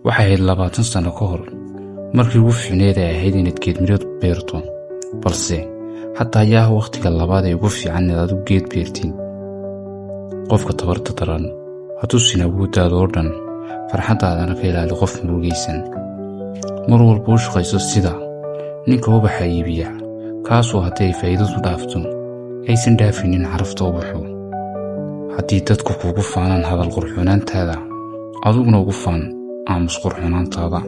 waxay ahayd 20 sano ka hor markii ugu fiicneed ay ahayd inaad geed mirood beerto, balse hadda ayaa waqtiga labaad ee ugu fiican inaad geed beertiin. qofka tabarta daran hadduu sin awooddaada oo dhan, farxaddaadana ka ilaali qof murugaysan. mar walba u shaqayso sida ninka ubaxa iibiya, kaasoo haddii ay faa'iidadu dhaafto aysan dhaafinin carafta ubaxu. haddii dadku kugu faanaan hadal qurxoonaantaada, adiguna ugu faan aamus qurxoonaantaada.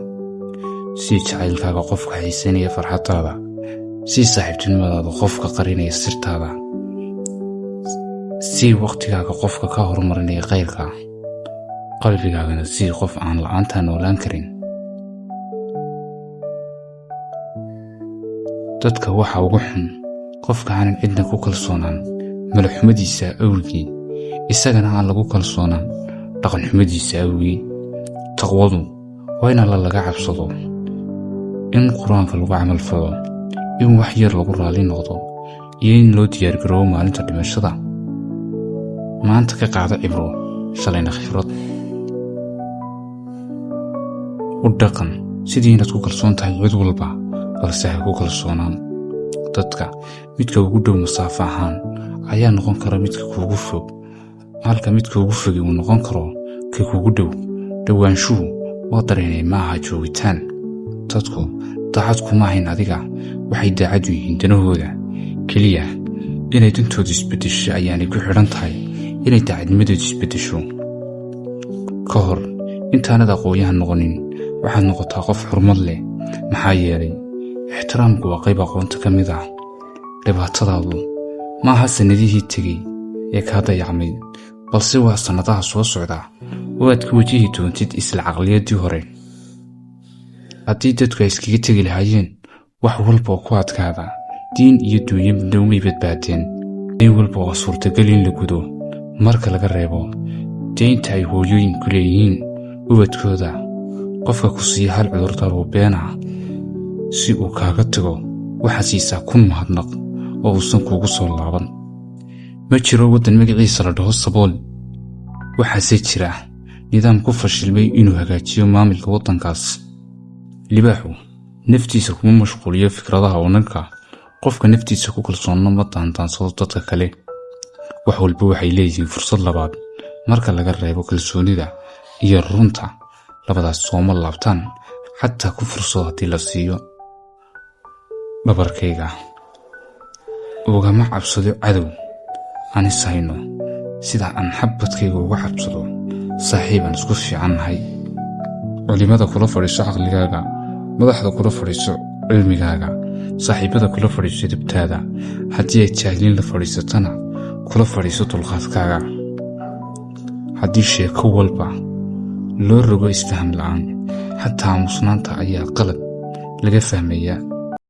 sii jacaylkaaga qofka xiisaynaya farxaddaada, sii saaxiibtinimadaada qofka qarinaya sirtaada, sii waqtigaaga qofka ka horumarinaya khayrka, qalbigaagana sii qof aan la'aantaa noolaan karin. dadka waxa ugu xun qofka aanan cidna ku kalsoonaan malaxumadiisa awgii, isagana aan lagu kalsoonaan dhaqanxumadiisa awgii. taqwadu waa in alla laga cabsado, in qur-aanka lagu camal falo, in wax yar lagu raali noqdo, iyo in loo diyaargaroobo maalinta dhimashada. maanta ka qaada cibro, shalayna khibrad. u dhaqan sidii inaad ku kalsoon tahay cid walba, balse ha ku kalsoonaan dadka. midka ugu dhow masaafo ahaan ayaa noqon kara midka kuugu fog, halka midka ugu fogi uu noqon karo ka kuugu dhow. dhowaanshuhu waa dareenay maaha joogitaan. dadku daacad kuma ahayn adiga, waxay daacad u yihiin danahooda keliya. inay dantooda isbeddesho ayaanay ku xidhan tahay inay daacadnimadooda isbeddesho. ka hor intaanad aqoonyahan noqonin, waxaad noqotaa qof xurmad leh, maxaa yeelay ixtiraamku waa qayb aqoonta ka mid ah. dhibaatadaadu maaha sannadihii tegey ee kaa dayacmay, balse waa sannadaha soo socda oo aad ka wajihi doontid isla caqliyaddii hore. haddii dadku ay iskaga tegi lahaayeen wax walba oo ku adkaada, diin iyo duunyo midna umay badbaadeen. dayn walba waa suurtagal in la gudo, marka laga reebo daynta ay hooyooyinku leeyihiin ubadkooda. qofka ku siiya hal cudurdaar oo been ah si uu kaaga tago, waxaa siisaa 1 mahadnaq oo uusan kuugu soo laaban. ma jiro waddan magaciisa la dhaho sabool, waxaase jira nidaam ku fashilmay inuu hagaajiyo maamulka waddankaas. libaaxu naftiisa kuma mashquuliyo fikradaha wananka, qofka naftiisa ku kalsoonna ma daandaansado dadka kale. wax walba waxay leeyihiin fursad labaad marka laga reebo kalsoonida iyo runta. labadaas sooma laabtaan, xataa ku fursado haddii la siiyo. dhabarkayga ugama cabsado cadow aan is hayno sida aan xabadkayga uga cabsado saaxiib aan isku fiican nahay. culimada kula fadhiiso caqligaaga, madaxda kula fadhiiso cilmigaaga, saaxiibada kula fadhiiso dibtaada. haddii ay jaahiliin la fadhiisatana, kula fadhiiso dulqaadkaaga. haddii sheeko walba loo rogo isfaham la'aan, xataa aamusnaanta ayaa qalad laga fahmayaa.